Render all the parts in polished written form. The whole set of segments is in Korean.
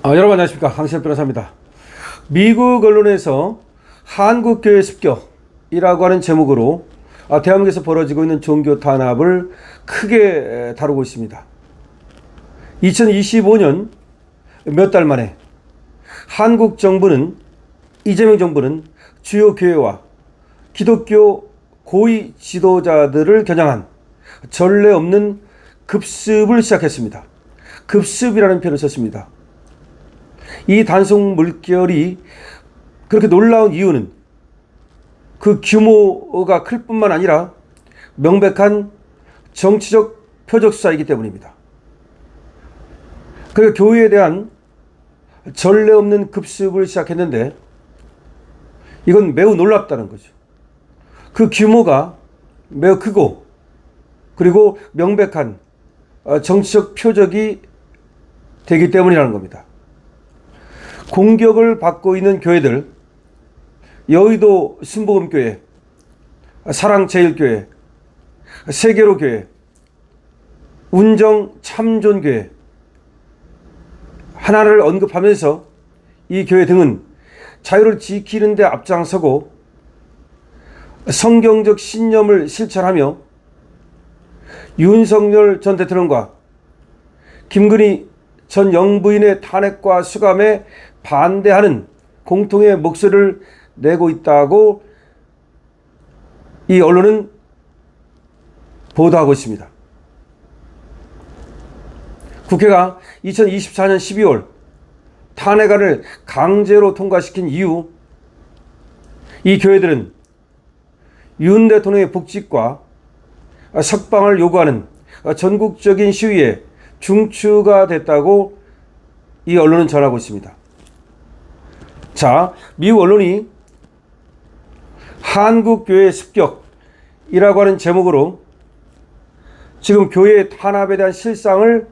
여러분 안녕하십니까, 강시혁 변호사입니다. 미국 언론에서 한국교회 습격이라고 하는 제목으로 대한민국에서 벌어지고 있는 종교 탄압을 크게 다루고 있습니다. 2025년 몇 달 만에 한국 정부는, 이재명 정부는 주요 교회와 기독교 고위 지도자들을 겨냥한 전례 없는 급습을 시작했습니다. 급습이라는 표현을 썼습니다. 이 단속 물결이 그렇게 놀라운 이유는 그 규모가 클 뿐만 아니라 명백한 정치적 표적 수사이기 때문입니다. 그리고 교회에 대한 전례 없는 급습을 시작했는데 이건 매우 놀랍다는 거죠. 그 규모가 매우 크고 그리고 명백한 정치적 표적이 되기 때문이라는 겁니다. 공격을 받고 있는 교회들, 여의도 순복음교회, 사랑제일교회, 세계로교회, 운정참존교회 하나를 언급하면서 이 교회 등은 자유를 지키는 데 앞장서고 성경적 신념을 실천하며 윤석열 전 대통령과 김건희 전 영부인의 탄핵과 수감에 반대하는 공통의 목소리를 내고 있다고 이 언론은 보도하고 있습니다. 국회가 2024년 12월 탄핵안을 강제로 통과시킨 이후 이 교회들은 윤 대통령의 복직과 석방을 요구하는 전국적인 시위에 중추가 됐다고 이 언론은 전하고 있습니다. 자, 미국 언론이 한국교회 습격이라고 하는 제목으로 지금 교회 탄압에 대한 실상을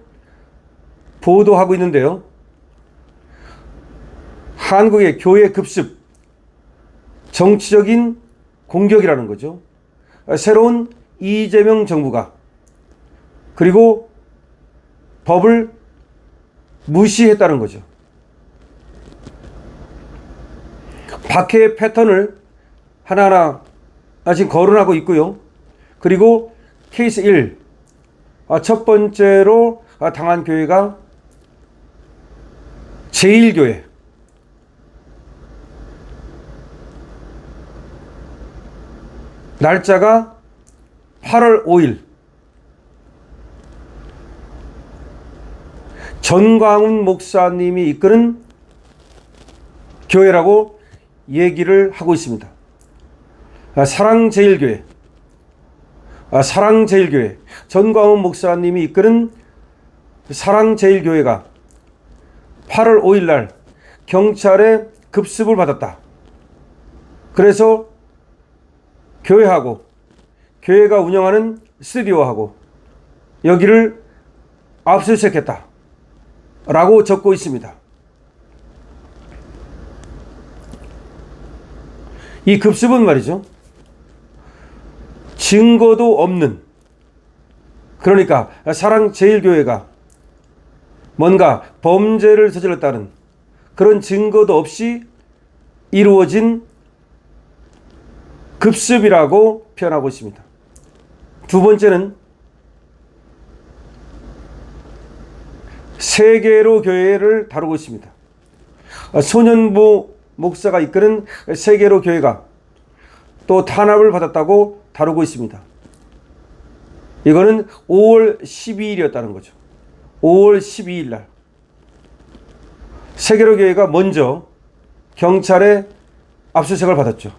보도하고 있는데요. 한국의 교회 급습, 정치적인 공격이라는 거죠. 새로운 이재명 정부가 그리고 법을 무시했다는 거죠. 박해의 패턴을 하나하나 지금 거론하고 있고요. 그리고 케이스 1, 첫 번째로 당한 교회가 제일교회. 날짜가 8월 5일. 전광훈 목사님이 이끄는 교회라고 얘기를 하고 있습니다. 사랑제일교회. 사랑제일교회. 전광훈 목사님이 이끄는 사랑제일교회가 8월 5일 날 경찰의 급습을 받았다. 그래서 교회하고 교회가 운영하는 스튜디오하고 여기를 압수수색했다 라고 적고 있습니다. 이 급습은 말이죠, 증거도 없는, 그러니까 사랑제일교회가 뭔가 범죄를 저질렀다는 그런 증거도 없이 이루어진 급습이라고 표현하고 있습니다. 두 번째는 세계로 교회를 다루고 있습니다. 소년부 목사가 이끄는 세계로 교회가 또 탄압을 받았다고 다루고 있습니다. 이거는 5월 12일이었다는 거죠. 5월 12일 날 세계로 교회가 먼저 경찰의 압수수색을 받았죠.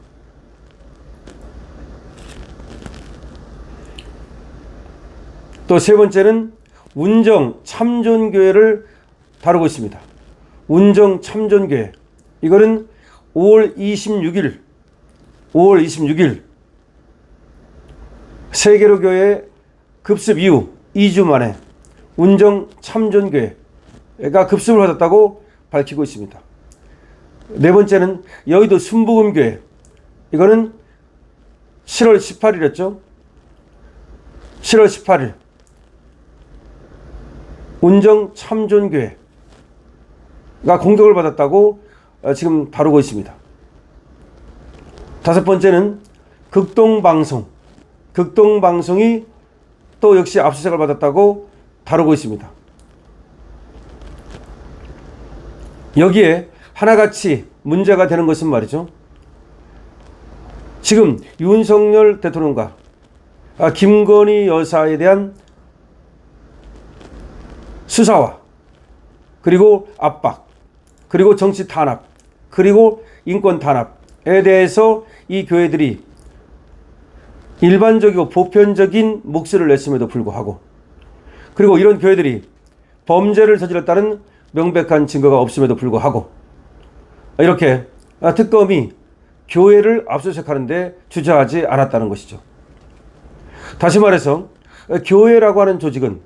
또 세 번째는 운정참존교회를 다루고 있습니다. 운정참존교회. 이거는 5월 26일 세계로 교회 급습 이후 2주 만에 운정참존교회가 급습을 받았다고 밝히고 있습니다. 네 번째는 여의도 순복음교회. 이거는 7월 18일이었죠. 7월 18일 운정참존교회 공격을 받았다고 지금 다루고 있습니다. 다섯 번째는 극동방송. 극동방송이 또 역시 압수수색을 받았다고 다루고 있습니다. 여기에 하나같이 문제가 되는 것은 말이죠. 지금 윤석열 대통령과 김건희 여사에 대한 수사와 그리고 압박, 그리고 정치 탄압, 그리고 인권 탄압에 대해서 이 교회들이 일반적이고 보편적인 목소리를 냈음에도 불구하고, 그리고 이런 교회들이 범죄를 저질렀다는 명백한 증거가 없음에도 불구하고 이렇게 특검이 교회를 압수수색하는데 주저하지 않았다는 것이죠. 다시 말해서 교회라고 하는 조직은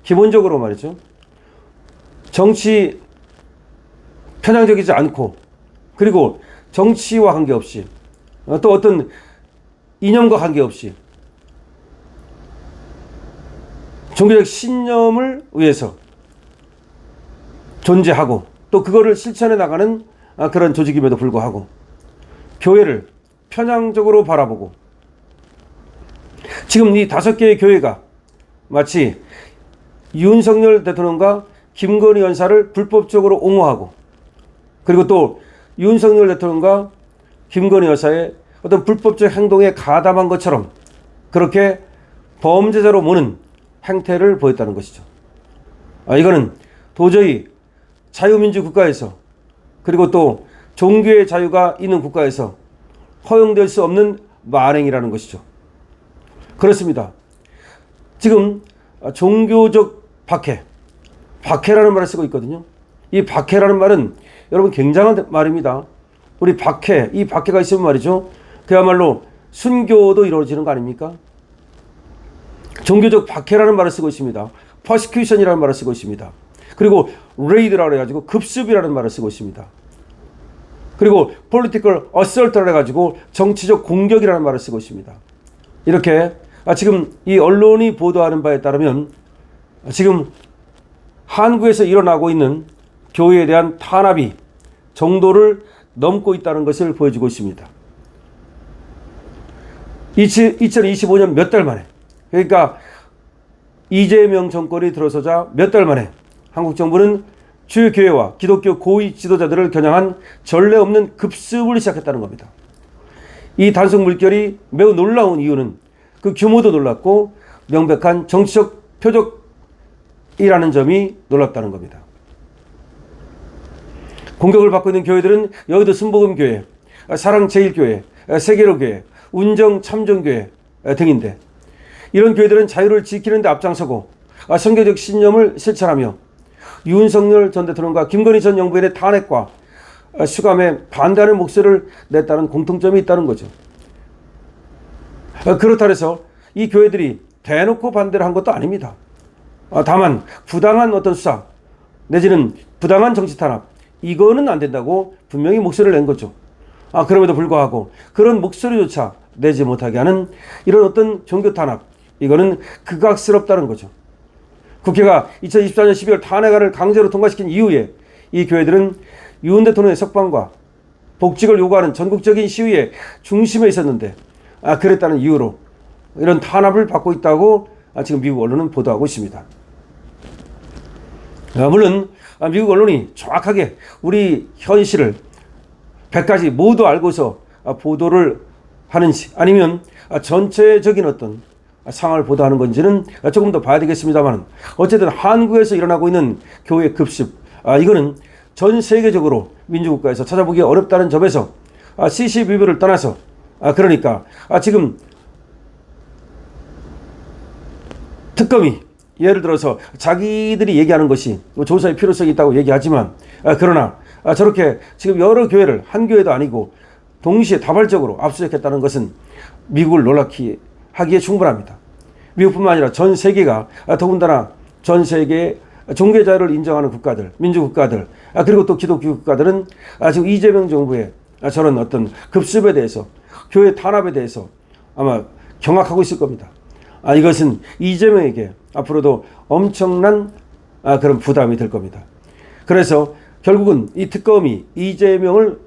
기본적으로 말이죠, 정치 편향적이지 않고, 그리고 정치와 관계없이 또 어떤 이념과 관계없이 종교적 신념을 위해서 존재하고 또 그거를 실천해 나가는 그런 조직임에도 불구하고 교회를 편향적으로 바라보고, 지금 이 5개의 교회가 마치 윤석열 대통령과 김건희 여사를 불법적으로 옹호하고, 그리고 또 윤석열 대통령과 김건희 여사의 어떤 불법적 행동에 가담한 것처럼 그렇게 범죄자로 모는 행태를 보였다는 것이죠. 이거는 도저히 자유민주 국가에서, 그리고 또 종교의 자유가 있는 국가에서 허용될 수 없는 만행이라는 것이죠. 그렇습니다. 지금 종교적 박해라는 말을 쓰고 있거든요. 이 박해라는 말은 여러분 굉장한 말입니다. 우리 이 박해가 있으면 말이죠, 그야말로 순교도 이루어지는 거 아닙니까? 종교적 박해라는 말을 쓰고 있습니다. persecution이라는 말을 쓰고 있습니다. 그리고 raid라고 해가지고 급습이라는 말을 쓰고 있습니다. 그리고 political assault라고 해가지고 정치적 공격이라는 말을 쓰고 있습니다. 이렇게 지금 이 언론이 보도하는 바에 따르면 지금 한국에서 일어나고 있는 교회에 대한 탄압이 정도를 넘고 있다는 것을 보여주고 있습니다. 2025년 몇 달 만에, 그러니까 이재명 정권이 들어서자 몇 달 만에 한국 정부는 주요 교회와 기독교 고위 지도자들을 겨냥한 전례 없는 급습을 시작했다는 겁니다. 이 단속 물결이 매우 놀라운 이유는 그 규모도 놀랍고 명백한 정치적 표적이라는 점이 놀랍다는 겁니다. 공격을 받고 있는 교회들은 여의도 순복음교회, 사랑제일교회, 세계로교회, 운정참정교회 등인데, 이런 교회들은 자유를 지키는 데 앞장서고 선교적 신념을 실천하며 윤석열 전 대통령과 김건희 전 영부인의 탄핵과 수감에 반대하는 목소리를 냈다는 공통점이 있다는 거죠. 그렇다 해서 이 교회들이 대놓고 반대를 한 것도 아닙니다. 다만 부당한 어떤 수사 내지는 부당한 정치 탄압, 이거는 안 된다고 분명히 목소리를 낸 거죠. 그럼에도 불구하고 그런 목소리조차 내지 못하게 하는 이런 어떤 종교 탄압, 이거는 극악스럽다는 거죠. 국회가 2024년 12월 탄핵안을 강제로 통과시킨 이후에 이 교회들은 윤 대통령의 석방과 복직을 요구하는 전국적인 시위의 중심에 있었는데 그랬다는 이유로 이런 탄압을 받고 있다고 지금 미국 언론은 보도하고 있습니다. 물론 미국 언론이 정확하게 우리 현실을 100가지 모두 알고서 보도를 하는지, 아니면 전체적인 어떤 상황을 보도하는 건지는 조금 더 봐야 되겠습니다만, 어쨌든 한국에서 일어나고 있는 교회 급습, 이거는 전 세계적으로 민주국가에서 찾아보기 어렵다는 점에서 CCBB를 떠나서, 그러니까 지금 특검이 예를 들어서 자기들이 얘기하는 것이 조사의 필요성이 있다고 얘기하지만, 그러나 저렇게 지금 여러 교회를, 한 교회도 아니고 동시에 다발적으로 압수수색했다는 것은 미국을 놀라게 하기에 충분합니다. 미국뿐만 아니라 전 세계가, 더군다나 전 세계의 종교 자유를 인정하는 국가들, 민주국가들, 그리고 또 기독교 국가들은 지금 이재명 정부의 저런 어떤 급습에 대해서, 교회 탄압에 대해서 아마 경악하고 있을 겁니다. 이것은 이재명에게 앞으로도 엄청난 그런 부담이 될 겁니다. 그래서 결국은 이 특검이 이재명을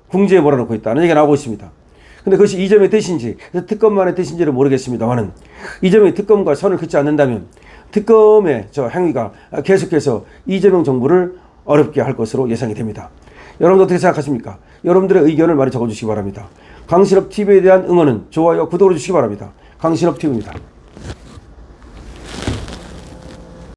궁지에 몰아넣고 있다는 얘기가 나오고 있습니다. 근데 그것이 이재명의 뜻인지 특검만의 뜻인지는 모르겠습니다만은 이재명이 특검과 선을 긋지 않는다면 특검의 저 행위가 계속해서 이재명 정부를 어렵게 할 것으로 예상이 됩니다. 여러분 어떻게 생각하십니까? 여러분들의 의견을 많이 적어주시기 바랍니다. 강신업 TV에 대한 응원은 좋아요, 구독을 해주시기 바랍니다. 강신업 TV입니다.